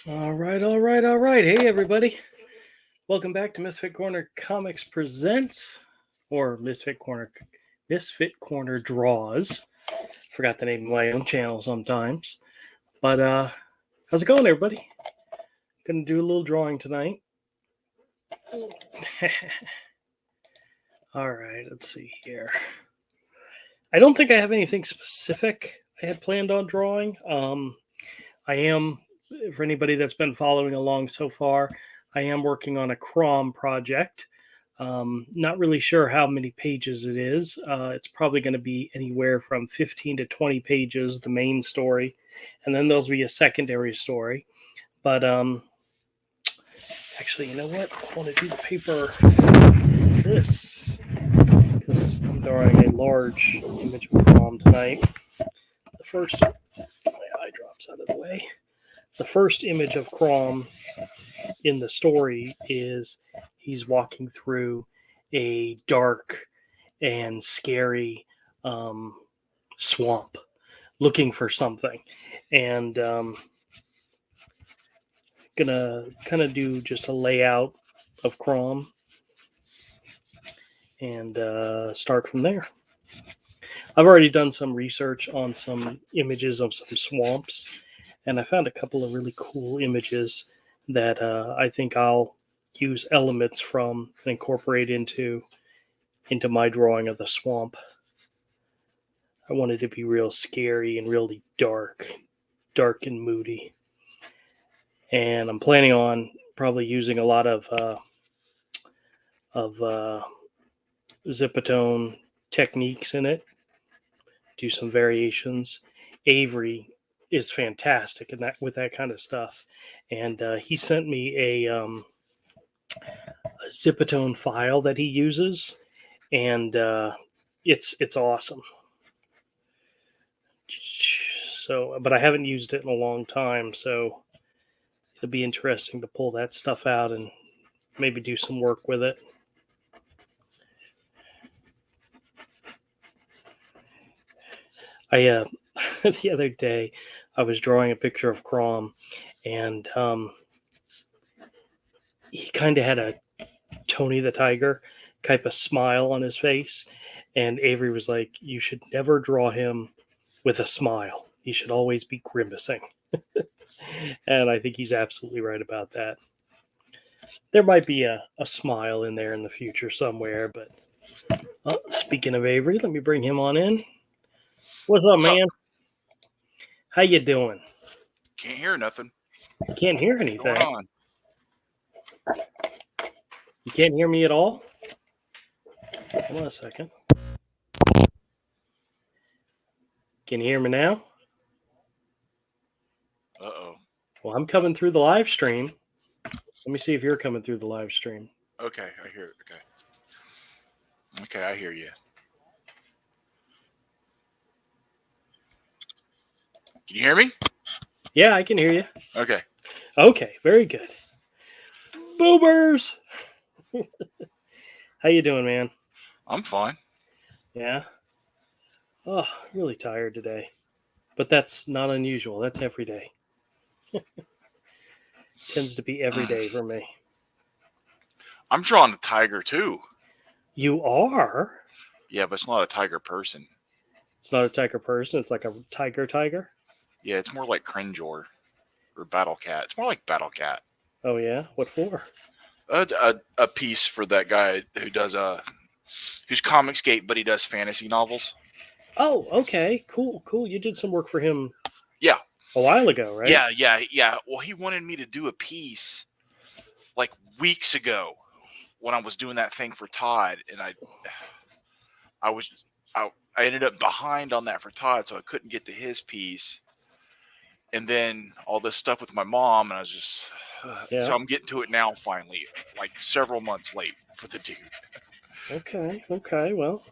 All right. Hey, everybody. Welcome back to Misfit Corner Comics Presents, or Misfit Corner Draws. Forgot the name of my own channel sometimes. But, how's it going, everybody? Gonna do a little drawing tonight. All right, let's see here. I don't think I have anything specific I had planned on drawing. I am, for anybody that's been following along so far, I am working on a Crom project. Not really sure how many pages it is. It's probably going to be anywhere from 15 to 20 pages, the main story, and then there'll be a secondary story. But actually, you know what? I want to do the paper this because I'm drawing a large image of Crom tonight. The first, my eye drops out of the way. The first image of Crom in the story is he's walking through a dark and scary swamp looking for something. And gonna kind of do just a layout of Crom and start from there. I've already done some research on some images of some swamps, and I found a couple of really cool images that I think I'll use elements from and incorporate into my drawing of the swamp. I wanted to be real scary and really dark and moody. And I'm planning on probably using a lot of Zipatone techniques in it. Do some variations. Avery is fantastic in that with that kind of stuff, and he sent me a Zipatone file that he uses, and it's awesome. So, but I haven't used it in a long time, so it'll be interesting to pull that stuff out and maybe do some work with it. I the other day I was drawing a picture of Crom, and he kind of had a Tony the Tiger type of smile on his face, and Avery was like, "You should never draw him with a smile. He should always be grimacing." And I think he's absolutely right about that. There might be a smile in there in the future somewhere, but speaking of Avery, let me bring him on in. What's up, What's up? man? How you doing? Can't hear nothing. You can't hear What's going anything. on? You can't hear me at all? Hold on a second. Can you hear me now? Uh-oh. Well, I'm coming through the live stream. Let me see if you're coming through the live stream. Okay, I hear it. Okay. Okay, I hear you. Can you hear me? Yeah, I can hear you. Okay. Okay, very good. Boomers! How you doing, man? I'm fine. Yeah? Oh, really tired today. But that's not unusual. That's every day. Tends to be every day for me. I'm drawing a tiger too. You are? Yeah, but it's not a tiger person. It's not a tiger person. It's like a tiger. Yeah, it's more like Cringor or Battle Cat. It's more like Battle Cat. Oh, yeah? What for? A piece for that guy who does who's Comicsgate, but he does fantasy novels. Oh, okay. Cool. You did some work for him Yeah. a while ago, right? Yeah. Well, he wanted me to do a piece like weeks ago when I was doing that thing for Todd, and I ended up behind on that for Todd, so I couldn't get to his piece. And then all this stuff with my mom, and I was just Yeah. so I'm getting to it now finally, like several months late for the dude. Okay. Well,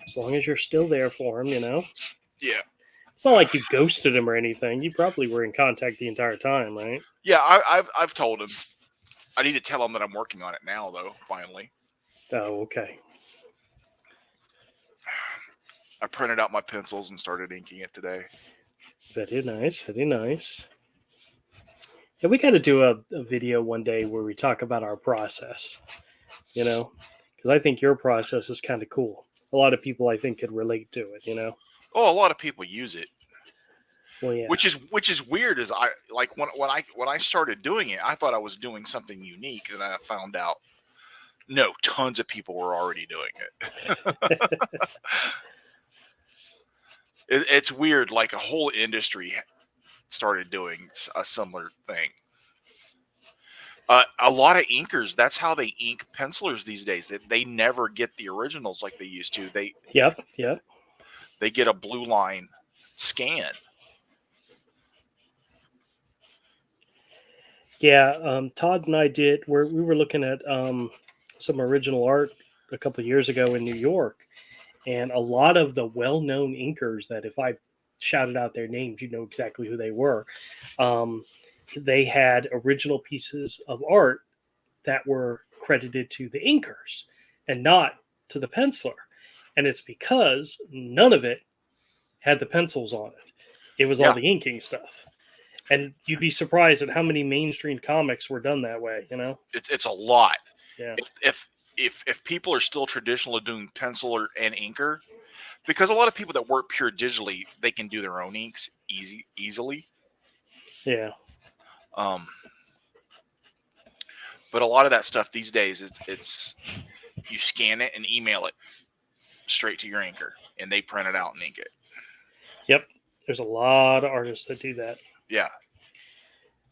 as long as you're still there for him, you know. Yeah. It's not like you ghosted him or anything. You probably were in contact the entire time, right? Yeah, I've told him. I need to tell him that I'm working on it now, though. Finally. Oh, okay. I printed out my pencils and started inking it today. Very nice. Yeah, we got to do a video one day where we talk about our process, you know, because I think your process is kind of cool. A lot of people, I think, could relate to it, you know. Oh, a lot of people use it, Well, yeah. which is weird. Is I like when I started doing it, I thought I was doing something unique, and I found out no, tons of people were already doing it. It's weird. Like a whole industry started doing a similar thing. A lot of inkers, that's how they ink pencilers these days. They never get the originals like they used to. Yep, yep. They get a blue line scan. Yeah, Todd and I did. We were looking at some original art a couple of years ago in New York, and a lot of the well-known inkers that if I shouted out their names, you know exactly who they were. Um, they had original pieces of art that were credited to the inkers and not to the penciler, and it's because none of it had the pencils on it. It was all Yeah, the inking stuff. And you'd be surprised at how many mainstream comics were done that way, you know? it's a lot. Yeah. If people are still traditional of doing pencil and inker, because a lot of people that work pure digitally, they can do their own inks easily. Yeah. Um, but a lot of that stuff these days, it's you scan it and email it straight to your inker, and they print it out and ink it. Yep. There's a lot of artists that do that. Yeah,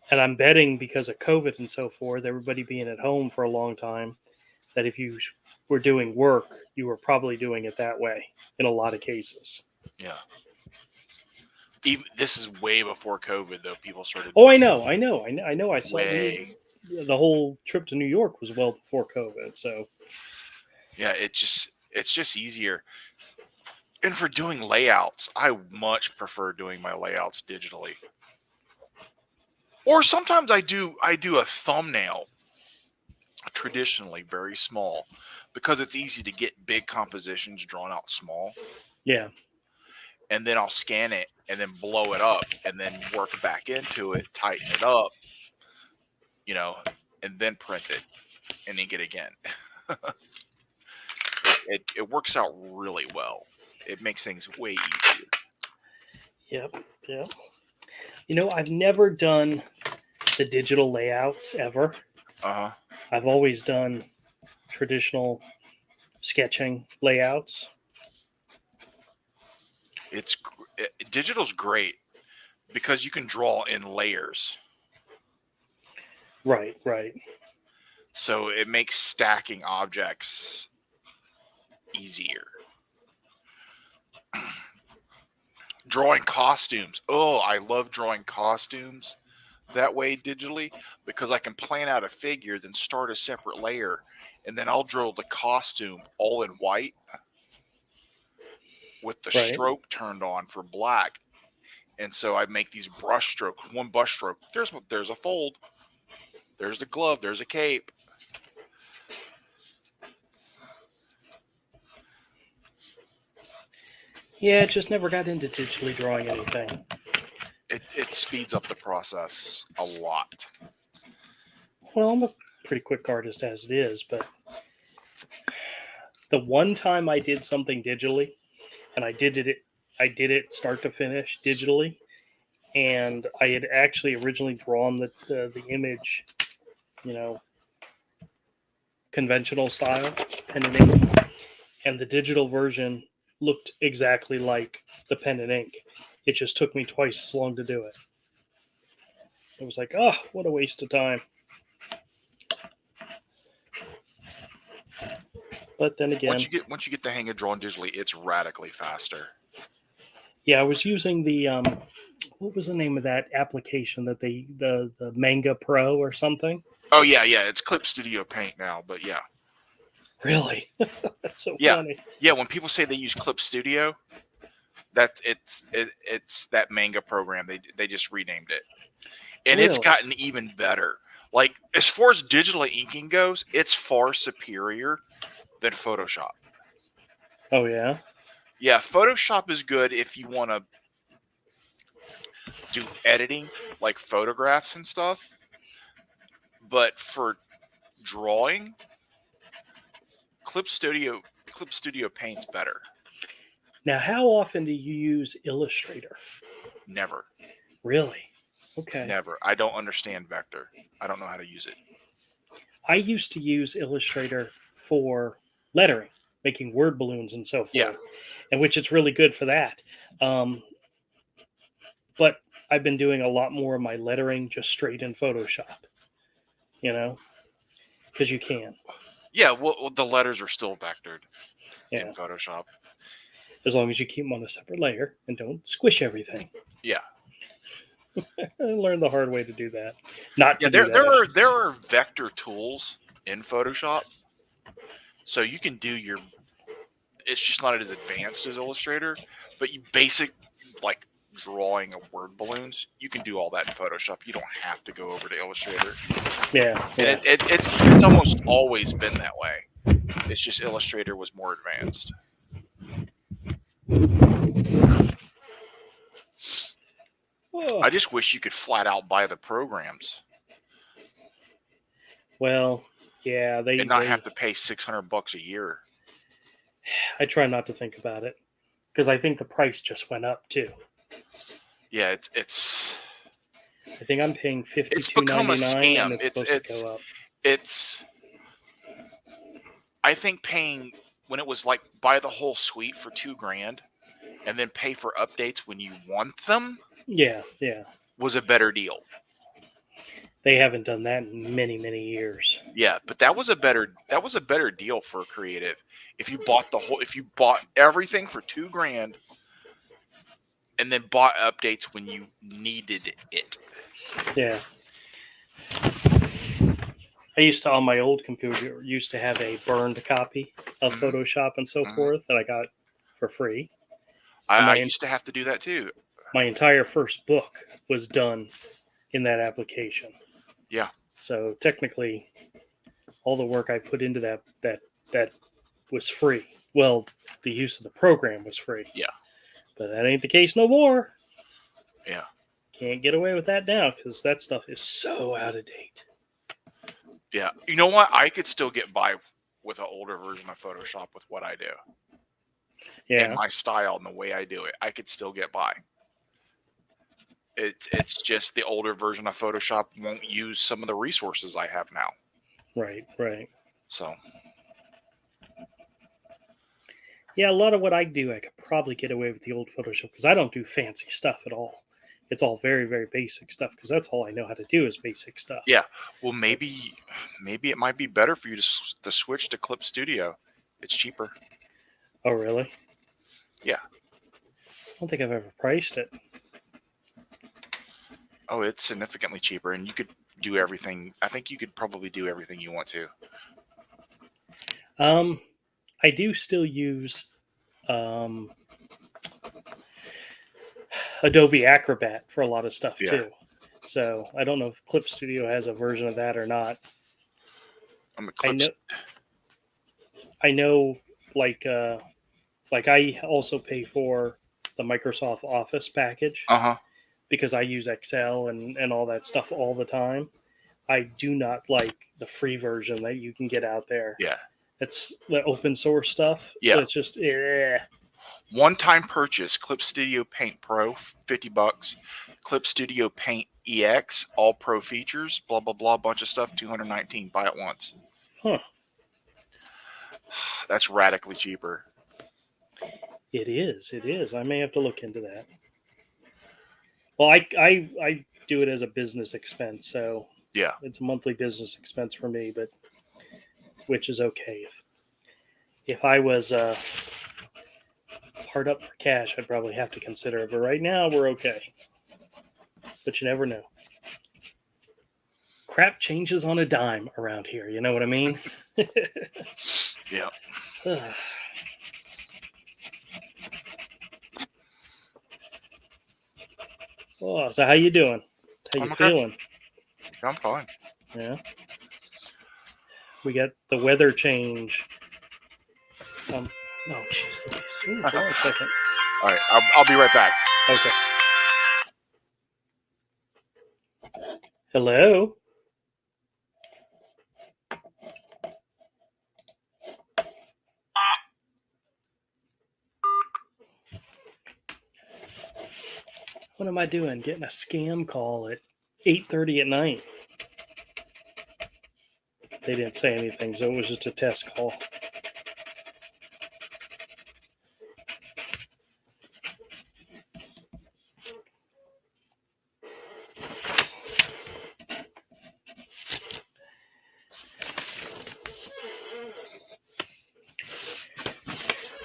And I'm betting because of COVID and so forth, everybody being at home for a long time, that if you were doing work, you were probably doing it that way in a lot of cases. yeah. Even this is way before COVID, though. People started Oh, doing I know. I saw way. the whole trip to New York was well before COVID. So, Yeah, it's just easier. And for doing layouts, I much prefer doing my layouts digitally. Or sometimes I do a thumbnail, traditionally very small, because it's easy to get big compositions drawn out small, yeah. and then I'll scan it and then blow it up and then work back into it, tighten it up, and then print it and ink it again. It works out really well. It makes things way easier. Yep. Yep. You know, I've never done the digital layouts ever. Uh huh. I've always done traditional sketching layouts. Digital's great because you can draw in layers, Right, right. so it makes stacking objects easier. Drawing costumes. Oh, I love drawing costumes that way digitally because I can plan out a figure, then start a separate layer, and then I'll draw the costume all in white with the Right. stroke turned on for black. And so I make these brush strokes. One brush stroke. There's a fold. There's the glove. There's a cape. Yeah, just never got into digitally drawing anything. It speeds up the process a lot. Well, I'm a pretty quick artist as it is, but the one time I did something digitally, and I did it start to finish digitally, and I had actually originally drawn the image, you know, conventional style, pen and ink, and the digital version looked exactly like the pen and ink. It just took me twice as long to do it. It was like, oh, what a waste of time. But then Once again, you get the hang of drawing digitally, it's radically faster. yeah, I was using the what was the name of that application that the Manga Pro or something? Oh yeah. It's Clip Studio Paint now, but yeah. Really? That's so Yeah. funny. Yeah, when people say they use Clip Studio, it's that manga program. They just renamed it. And it's Really? gotten even better. Like as far as digital inking goes, it's far superior than Photoshop. Oh yeah. Yeah, Photoshop is good if you want to do editing like photographs and stuff. But for drawing, Clip Studio Paint's better. Now, how often do you use Illustrator? Never. Really? Okay. Never. I don't understand vector. I don't know how to use it. I used to use Illustrator for lettering, making word balloons and so forth, Yeah. and which it's really good for that. But I've been doing a lot more of my lettering just straight in Photoshop, because you can. Yeah, well, the letters are still vectored Yeah. in Photoshop. As long as you keep them on a separate layer and don't squish everything. Yeah. I learned the hard way to do that. Not to Yeah, do that. there are vector tools in Photoshop. So you can do it's just not as advanced as Illustrator, but you basic like drawing of word balloons, you can do all that in Photoshop. You don't have to go over to Illustrator. Yeah. And it's almost always been that way. It's just Illustrator was more advanced. Oh. I just wish you could flat out buy the programs. Well, yeah, and not have to pay $600 a year. I try not to think about it because I think the price just went up too. Yeah, it's. I think I'm paying $52.99. It's become a scam. And it's supposed to go up. It's. I think paying when it was like buy the whole suite for $2,000 and then pay for updates when you want them. Yeah. Was a better deal. They haven't done that in many, many years. Yeah, but that was a better deal for creative. If you bought everything for $2,000 and then bought updates when you needed it. Yeah. I used to, on my old computer, used to have a burned copy of Photoshop and so forth that I got for free. I used to have to do that too. My entire first book was done in that application. Yeah. So technically, all the work I put into that was free. Well, the use of the program was free. Yeah. But that ain't the case no more. Yeah. Can't get away with that now because that stuff is so out of date. Yeah. You know what? I could still get by with an older version of Photoshop with what I do. Yeah. And my style and the way I do it. I could still get by. It's just the older version of Photoshop won't use some of the resources I have now. Right. So. Yeah, a lot of what I do, I could probably get away with the old Photoshop because I don't do fancy stuff at all. It's all very, very basic stuff because that's all I know how to do is basic stuff. Yeah. Well, maybe it might be better for you to switch to Clip Studio. It's cheaper. Oh, really? Yeah. I don't think I've ever priced it. Oh, it's significantly cheaper, and you could do everything. I think you could probably do everything you want to. I do still use Adobe Acrobat for a lot of stuff too. So I don't know if Clip Studio has a version of that or not. I know, like I also pay for the Microsoft Office package. Because I use Excel and all that stuff all the time. I do not like the free version that you can get out there. Yeah. It's the open source stuff. Yeah. It's just, One-time purchase, Clip Studio Paint Pro, $50. Clip Studio Paint EX, all pro features, blah, blah, blah, bunch of stuff, $219. Buy it once. Huh. That's radically cheaper. It is. I may have to look into that. Well, I do it as a business expense, so yeah, it's a monthly business expense for me, but which is okay. If I was hard up for cash, I'd probably have to consider it. But right now, we're okay. But you never know. Crap changes on a dime around here. You know what I mean? Yeah. Oh, so how you doing? How you feeling? I'm fine. Yeah. We got the weather change. Oh, jeez. Hold on a second. All right, I'll be right back. Okay. Hello? What am I doing? Getting a scam call at 8:30 at night. They didn't say anything, so it was just a test call.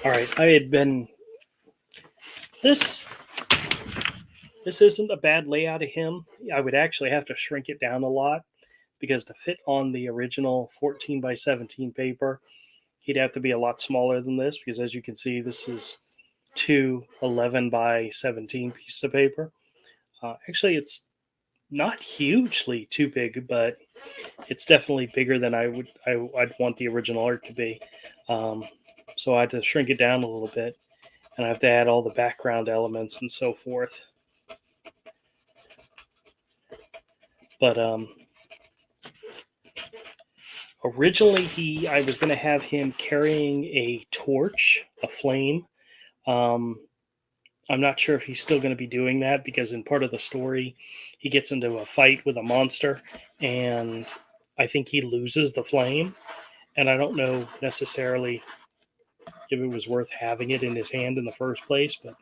All right, I had been this. This isn't a bad layout of him. I would actually have to shrink it down a lot because to fit on the original 14 by 17 paper, he'd have to be a lot smaller than this because, as you can see, this is two 11 by 17 pieces of paper. Actually, it's not hugely too big, but it's definitely bigger than I'd want the original art to be. Um, so I had to shrink it down a little bit, and I have to add all the background elements and so forth. But originally, I was going to have him carrying a torch, a flame. Um, I'm not sure if he's still going to be doing that because in part of the story, he gets into a fight with a monster, and I think he loses the flame. And I don't know necessarily if it was worth having it in his hand in the first place, but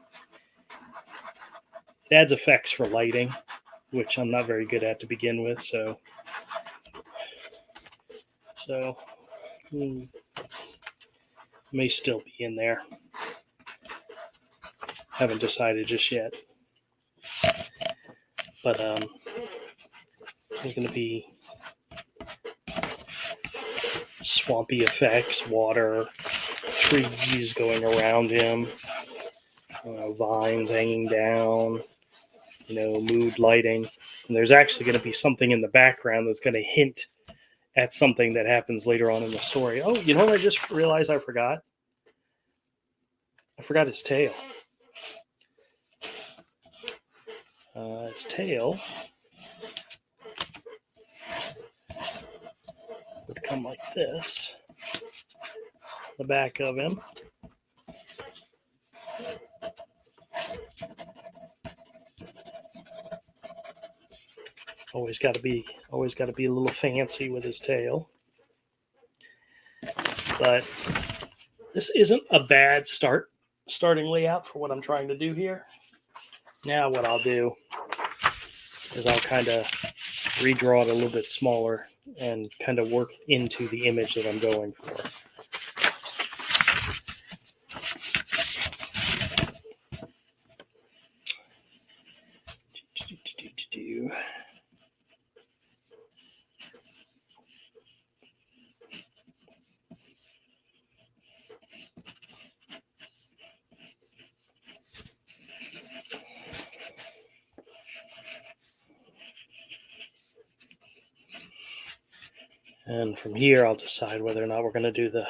it adds effects for lighting, which I'm not very good at to begin with. So may still be in there. Haven't decided just yet. But there's going to be swampy effects, water, trees going around him, vines hanging down, mood lighting. And there's actually going to be something in the background that's going to hint at something that happens later on in the story. Oh, you know what I just realized I forgot? I forgot his tail. His tail would come like this. The back of him. Always got to be a little fancy with his tail. But this isn't a bad starting layout for what I'm trying to do here. Now what I'll do is I'll kind of redraw it a little bit smaller and kind of work into the image that I'm going for. And from here, I'll decide whether or not we're going to do the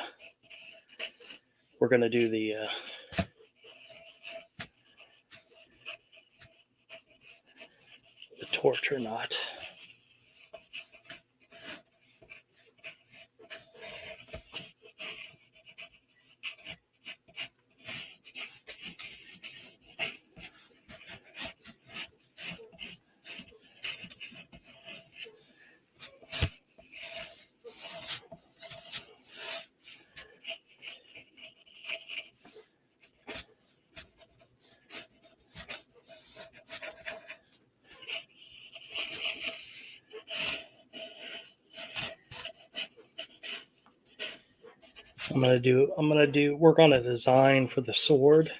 torch or not. I'm gonna do work on a design for the sword.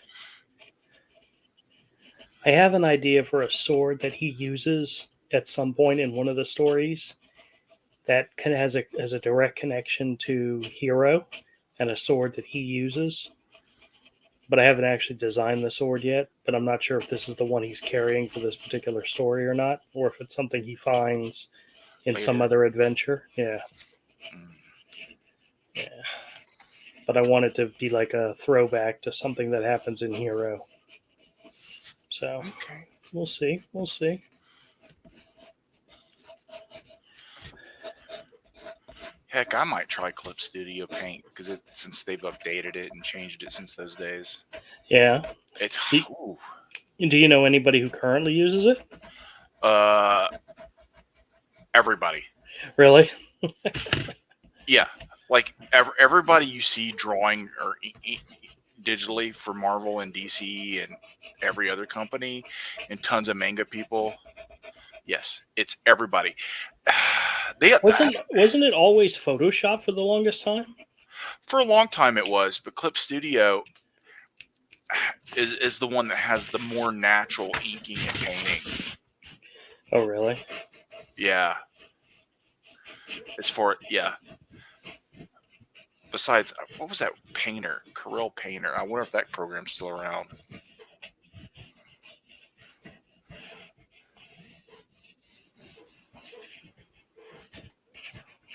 I have an idea for a sword that he uses at some point in one of the stories that kind of has a direct connection to Hero and a sword that he uses. But I haven't actually designed the sword yet. But I'm not sure if this is the one he's carrying for this particular story or not, or if it's something he finds in some other adventure. Yeah. Yeah. But I want it to be like a throwback to something that happens in Hero. So we'll see. We'll see. Heck, I might try Clip Studio Paint because since they've updated it and changed it since those days. Yeah. It's Do you know anybody who currently uses it? Everybody. Really? Yeah, like everybody you see drawing or digitally for Marvel and DC and every other company and tons of manga people. Yes, it's everybody. They Wasn't it always Photoshop for the longest time? for a long time it was, but Clip Studio is the one that has the more natural inking and painting. Oh, really? Yeah. As for yeah. Besides, what was that Painter? Corel Painter. I wonder if that program's still around.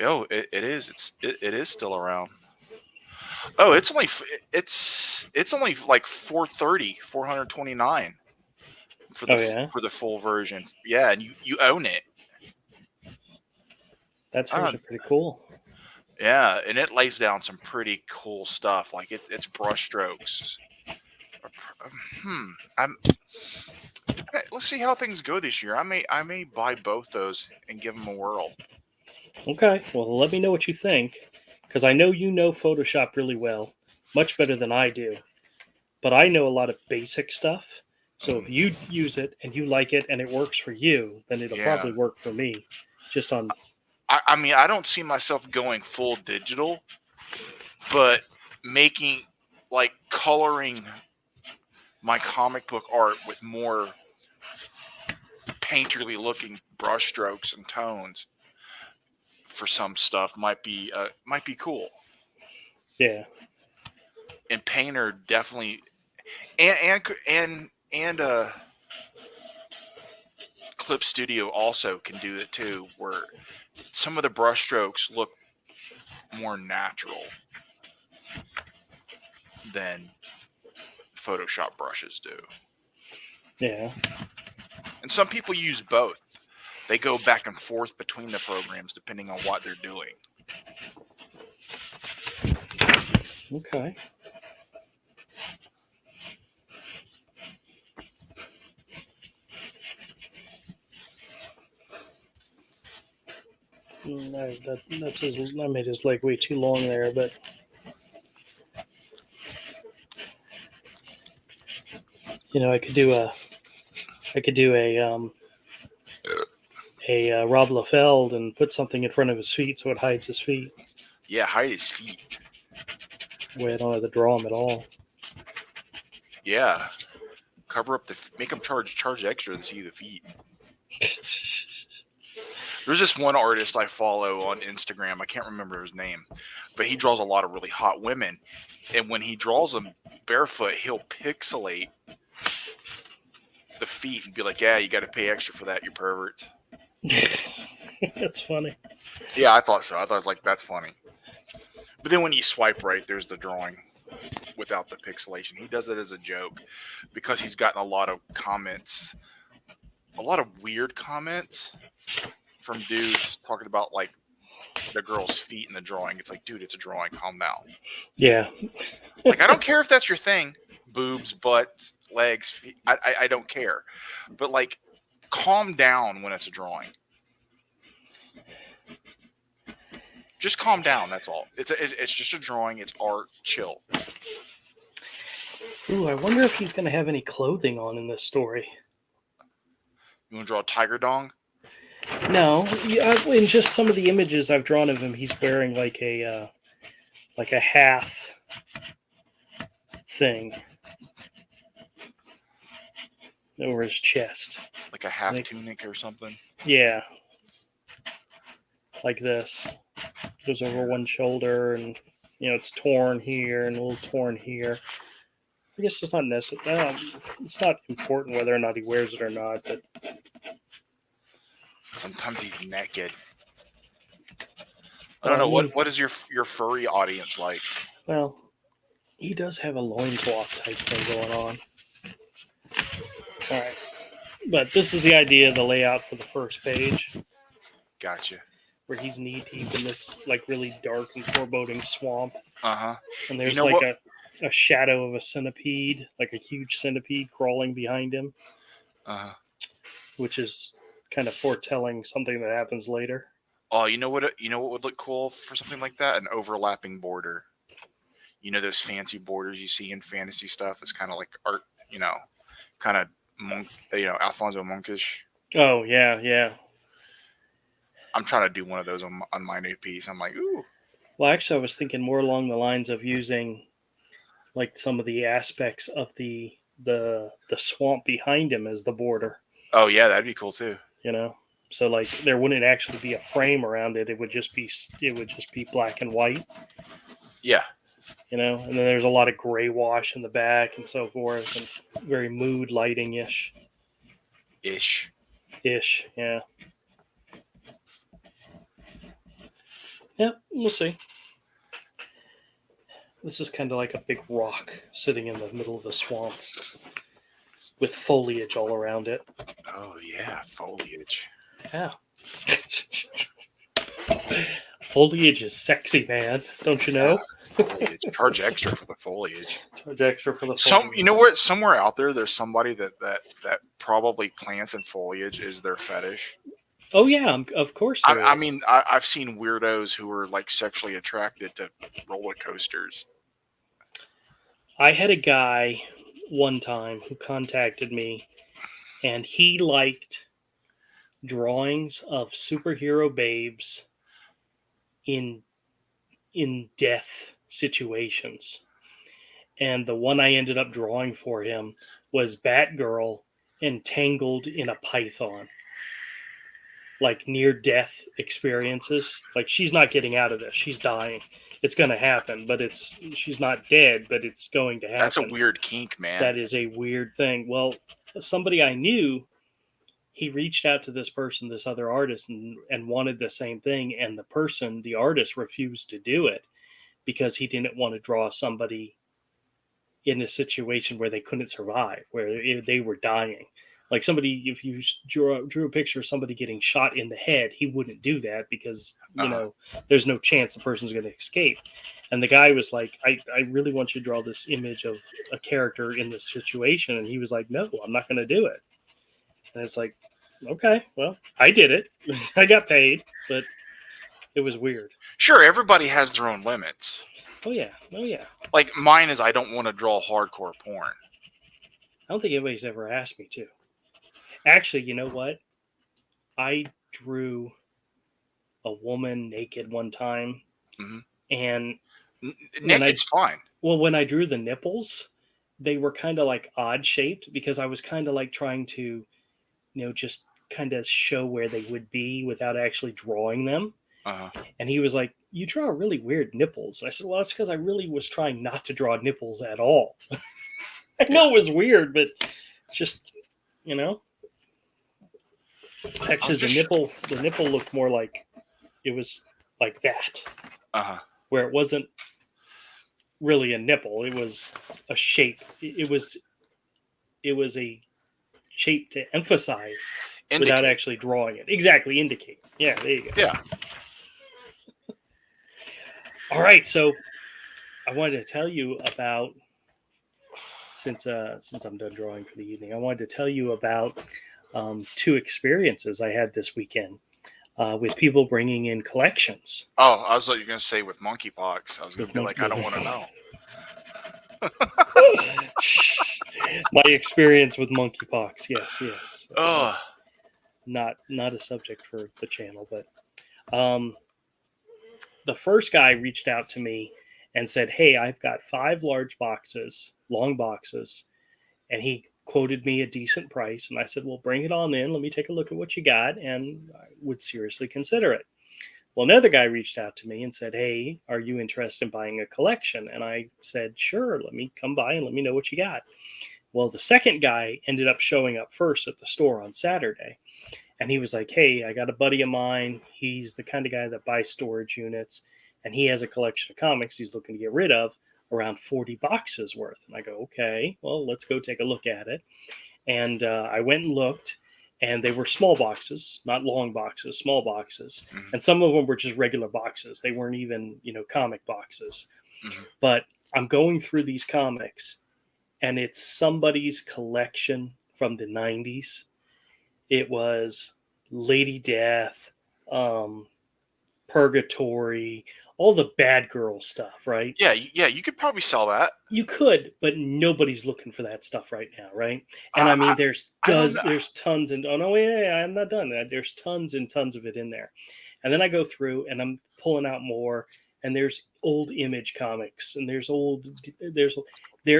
Oh, it is. It is still around. Oh, it's only like 429 for Oh, yeah? for the full version. Yeah, and you own it. That's Uh, actually pretty cool. yeah, and it lays down some pretty cool stuff. Like it's brush strokes. I'm let's see how things go this year. I may buy both those and give them a whirl. Okay, well, let me know what you think, because I know you know Photoshop really well, much better than I do. But I know a lot of basic stuff. So if you use it and you like it and it works for you, then it'll Yeah. probably work for me. Just on. I mean, I don't see myself going full digital, but making like coloring my comic book art with more painterly looking brush strokes and tones for some stuff might be cool. Yeah. And Painter definitely and Clip Studio also can do it too, where some of the brush strokes look more natural than Photoshop brushes do. Yeah. And some people use both. They go back and forth between the programs depending on what they're doing. Okay. That's I made his leg way too long there, but I could do a Rob Liefeld and put something in front of his feet so it hides his feet. Yeah, hide his feet. Way I don't have to draw him at all. Yeah, cover up make him charge extra to see the feet. There's this one artist I follow on Instagram. I can't remember his name, but he draws a lot of really hot women. And when he draws them barefoot, he'll pixelate the feet and be like, "Yeah, you got to pay extra for that, you perverts." That's funny. Yeah, I thought so. I thought like that's funny. But then when you swipe right, there's the drawing without the pixelation. He does it as a joke because he's gotten a lot of comments, a lot of weird comments from dudes talking about like the girl's feet in the drawing. It's like, dude, it's a drawing. Calm down. Yeah. Like, I don't care if that's your thing. Boobs, butt, legs, feet. I don't care. But like, calm down when it's a drawing. Just calm down. That's all. It's just a drawing. It's art. Chill. Ooh, I wonder if he's going to have any clothing on in this story. You want to draw a tiger dong? No, in just some of the images I've drawn of him, he's wearing like a half thing over his chest, like a half tunic or something. Yeah, like this. Goes over one shoulder, and it's torn here and a little torn here. I guess it's not necessary. It's not important whether or not he wears it or not, but sometimes he's naked. I don't know what is your furry audience like? Well, he does have a loincloth type thing going on. All right, but this is the idea, the layout for the first page. Gotcha. Where he's knee deep in this like really dark and foreboding swamp. Uh-huh. And there's a shadow of a centipede, like a huge centipede crawling behind him, which is kind of foretelling something that happens later. Oh, you know what? You know what would look cool for something like that? An overlapping border. You know those fancy borders you see in fantasy stuff. It's kind of like art. You know, kind of monk. Alfonso monkish. Oh yeah, yeah. I'm trying to do one of those on my new piece. I'm like, ooh. Well, actually, I was thinking more along the lines of using like some of the aspects of the swamp behind him as the border. Oh yeah, that'd be cool too. You know, so like there wouldn't actually be a frame around it. It would just be black and white. Yeah. You know, and then there's a lot of gray wash in the back and so forth, and very mood lighting ish. Ish, yeah. Yeah, we'll see. This is kind of like a big rock sitting in the middle of the swamp with foliage all around it. Oh yeah, foliage. Yeah. Foliage is sexy, man. Don't you know? Foliage. Charge extra for the foliage. Charge extra for the foliage. You know what? Somewhere out there's somebody that probably plants and foliage is their fetish. Oh yeah, of course. I mean, I've seen weirdos who are like sexually attracted to roller coasters. I had a guy one time who contacted me, and he liked drawings of superhero babes in death situations. And the one I ended up drawing for him was Batgirl entangled in a python. Like near death experiences. Like she's not getting out of this. She's dying. It's going to happen, but she's not dead, but it's going to happen. That's a weird kink, man. That is a weird thing. Well, somebody I knew, he reached out to this person, this other artist, and wanted the same thing. And the artist refused to do it because he didn't want to draw somebody in a situation where they couldn't survive, where they were dying. Like somebody, if you drew a picture of somebody getting shot in the head, he wouldn't do that because, there's no chance the person's going to escape. And the guy was like, I really want you to draw this image of a character in this situation. And he was like, no, I'm not going to do it. And it's like, okay, well, I did it. I got paid, but it was weird. Sure, everybody has their own limits. Oh, yeah. Like mine is I don't want to draw hardcore porn. I don't think anybody's ever asked me to. Actually, you know what? I drew a woman naked one time, and naked's fine. Well, when I drew the nipples, they were kind of like odd shaped because I was kind of like trying to, just kind of show where they would be without actually drawing them. And he was like, "You draw really weird nipples." And I said, "Well, that's because I really was trying not to draw nipples at all." I know it was weird, but just, Actually, the nipple looked more like it was like that, where it wasn't really a nipple. It was a shape. It was a shape to emphasize without actually drawing it. Exactly, indicate. Yeah, there you go. Yeah. All right, so I wanted to tell you about since I'm done drawing for the evening. I wanted to tell you about 2 experiences I had this weekend with people bringing in collections. Oh, I was like, you're going to say with monkeypox. I was going to be like, I don't want to know. My experience with monkeypox. Yes. Oh. Not a subject for the channel, but the first guy reached out to me and said, "Hey, I've got 5 long boxes," and he quoted me a decent price. And I said, "Well, bring it on in. Let me take a look at what you got," and I would seriously consider it. Well, another guy reached out to me and said, "Hey, are you interested in buying a collection?" And I said, "Sure, let me come by and let me know what you got." Well, the second guy ended up showing up first at the store on Saturday. And he was like, "Hey, I got a buddy of mine. He's the kind of guy that buys storage units, and he has a collection of comics he's looking to get rid of, around 40 boxes worth." And I go, "Okay, well, let's go take a look at it." And I went and looked, and they were small boxes, not long boxes, small boxes. And some of them were just regular boxes. They weren't even, comic boxes. Mhm. But I'm going through these comics, and it's somebody's collection from the 90s. It was Lady Death, um, Purgatory, all the bad girl stuff, right? Yeah, yeah, you could probably sell that. You could, but nobody's looking for that stuff right now, right? And I I mean, I don't know. there's tons, and oh no, yeah, I'm not done. There's tons and tons of it in there, and then I go through and I'm pulling out more, and there's old Image comics, and there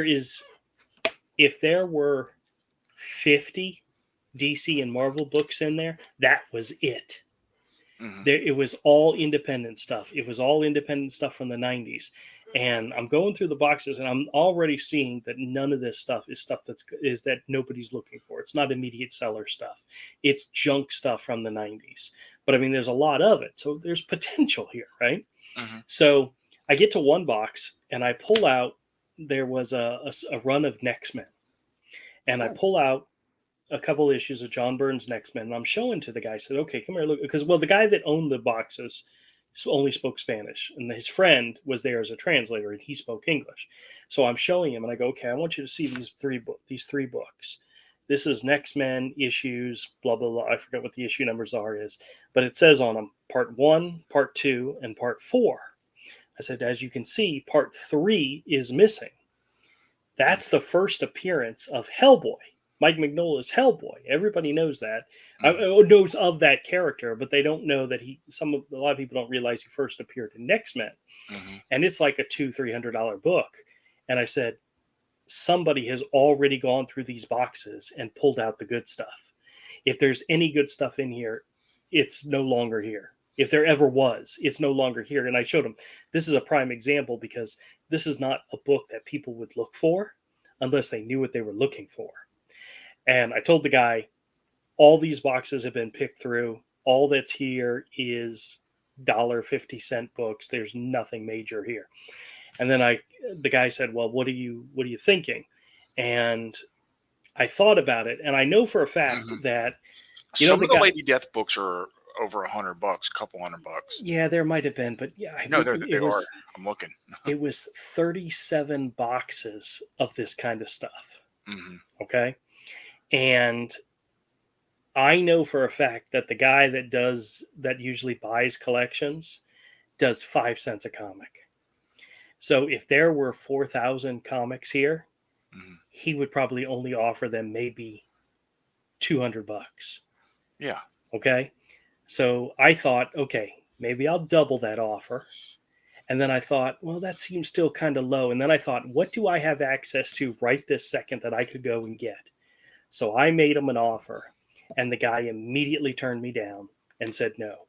is, if there were 50 DC and Marvel books in there, that was it. Mhm. There, it was all independent stuff. It was all independent stuff from the 90s. And I'm going through the boxes, and I'm already seeing that none of this stuff is stuff that nobody's looking for. It's not immediate seller stuff. It's junk stuff from the 90s. But I mean, there's a lot of it, so there's potential here, right? Mhm. So I get to one box, and I pull out. There was a run of Next Men, and I Oh. pull out a couple issues of John Byrne's Next Men, and I'm showing to the guy. I said, "Okay, come here, look," because well, the guy that owned the boxes only spoke Spanish, and his friend was there as a translator, and he spoke English. So I'm showing him, and I go, "Okay, I want you to see these three books. This is Next Men issues, blah blah blah. I forget what the issue numbers is, but it says on them Part 1, Part 2, and Part 4." I said, "As you can see, Part 3 is missing. That's the first appearance of Hellboy. Mike Mignola's Hellboy. Everybody knows that. Mhm. Knows of that character, but they don't know that a lot of people don't realize he first appeared in Next Men, Mhm. and it's like a $200-300 book." And I said, somebody has already gone through these boxes and pulled out the good stuff. If there's any good stuff in here, it's no longer here. If there ever was, it's no longer here. And I showed him, this is a prime example, because this is not a book that people would look for unless they knew what they were looking for. And I told the guy, all these boxes have been picked through. All that's here is $1.50 books. There's nothing major here. And then the guy said, "Well, what are you thinking?" And I thought about it, and I know for a fact Mhm. that Some the of the guy. Lady Death books are over $100, a couple $100. Yeah, there might have been, but yeah, No, they are. I'm looking. it was 37 boxes of this kind of stuff. Mhm. Okay, and I know for a fact that the guy that usually buys collections does 5 cents a comic. So if there were 4,000 comics here, Mhm. he would probably only offer them maybe $200. Yeah. Okay. So I thought, okay, maybe I'll double that offer. And then I thought, well, that seems still kind of low. And then I thought, what do I have access to right this second that I could go and get? So I made him an offer, and the guy immediately turned me down and said no.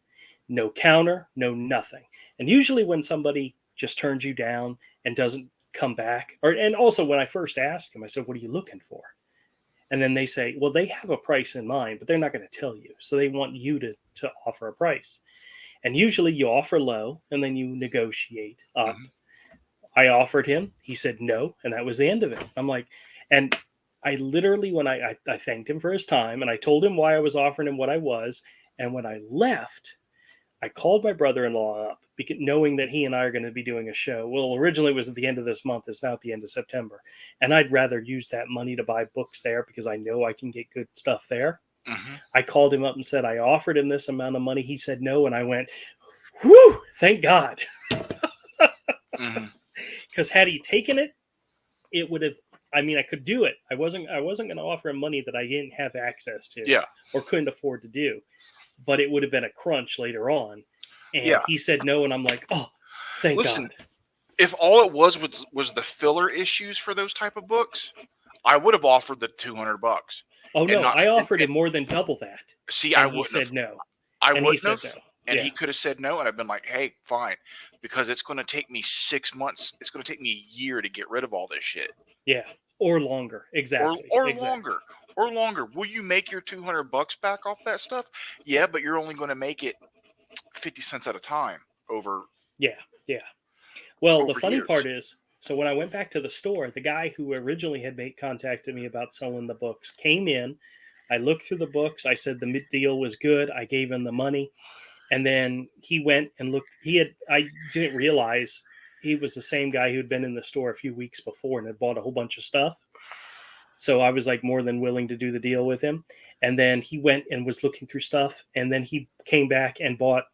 No counter, no nothing. And usually when somebody just turns you down and doesn't come back, and also when I first asked him, I said, "What are you looking for?" And then they say, "Well, they have a price in mind, but they're not going to tell you. So they want you to offer a price." And usually you offer low and then you negotiate up. Mhm. I offered him, he said no, and that was the end of it. I'm like, and I literally, when I thanked him for his time, and I told him why I was offering him what I was. And when I left, I called my brother-in-law up, because knowing that he and I are going to be doing a show. Well, originally it was at the end of this month. It's now at the end of September. And I'd rather use that money to buy books there, because I know I can get good stuff there. Mhm. I called him up and said, I offered him this amount of money. He said no. And I went, whew, thank God. Mhm. Because had he taken it, it would have, I mean, I could do it. I wasn't going to offer him money that I didn't have access to Yeah. or couldn't afford to do, but it would have been a crunch later on. And Yeah. he said no, and I'm like, oh, thank Listen, God. if all it was the filler issues for those type of books, I would have offered the $200 Oh and no, not I offered and him more than double that, see, I and he wouldn't have. said no, I and he wouldn't said have, no. and Yeah, he could have said no, and I've been like, "Hey, fine," because it's going to take me 6 months. It's going to take me a year to get rid of all this shit, yeah, or longer. or Exactly, or exactly. longer, or longer. Will you make your $200 back off that stuff? Yeah, but you're only going to make it 50 cents at a time over Yeah, yeah. Well, the over funny part years. is, so when I went back to the store, the guy who originally had made contacted me about selling the books came in. I looked through the books. I said the deal was good. I gave him the money, and then he went and looked. I didn't realize he was the same guy who had been in the store a few weeks before and had bought a whole bunch of stuff. So I was like more than willing to do the deal with him. And then he went and was looking through stuff, and then he came back and bought.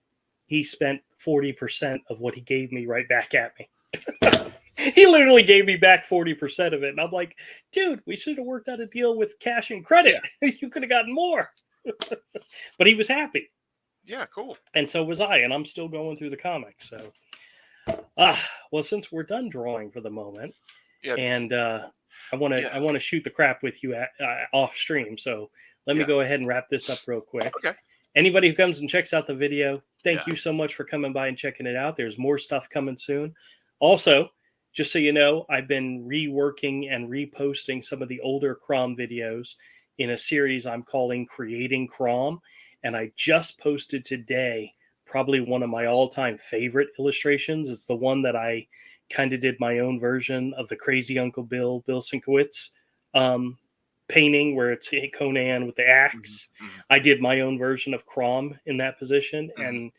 He spent 40% of what he gave me right back at me. He literally gave me back 40% of it. And I'm like, dude, we should have worked out a deal with cash and credit. Yeah. You could have gotten more. But he was happy. Yeah, cool. And so was I. And I'm still going through the comics. So, well, since we're done drawing for the moment, yeah, and I want to shoot the crap with you off stream. So let me go ahead and wrap this up real quick. Okay. Anybody who comes and checks out the video, thank you so much for coming by and checking it out. There's more stuff coming soon. Also, just so you know, I've been reworking and reposting some of the older Crom videos in a series I'm calling Creating Crom. And I just posted today probably one of my all-time favorite illustrations. It's the one that I kind of did my own version of the Crazy Uncle Bill Sienkiewicz painting, where it's Conan with the axe. Mm-hmm. I did my own version of Crom in that position, and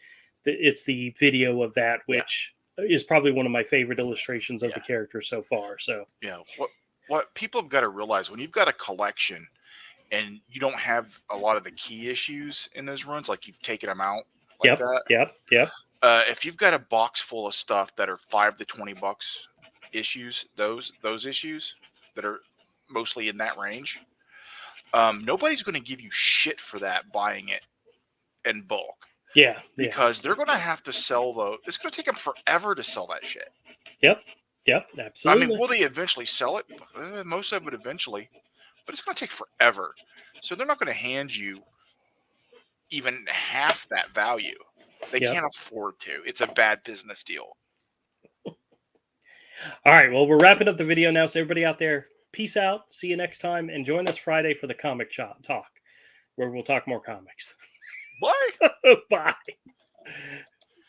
it's the video of that, which is probably one of my favorite illustrations of the character so far. So what people have got to realize, when you've got a collection and you don't have a lot of the key issues in those runs, like you've taken them out like that. Yep. If you've got a box full of stuff that are $5 to $20 issues, those issues that are mostly in that range, nobody's going to give you shit for that buying it in bulk. Yeah. Because they're going to have to sell those. It's going to take them forever to sell that shit. Yep, absolutely. I mean, will they eventually sell it? Most of it eventually. But it's going to take forever. So they're not going to hand you even half that value. They can't afford to. It's a bad business deal. All right, well, we're wrapping up the video now. So everybody out there, peace out. See you next time. And join us Friday for the Comic Talk, where we'll talk more comics. Bye. Bye.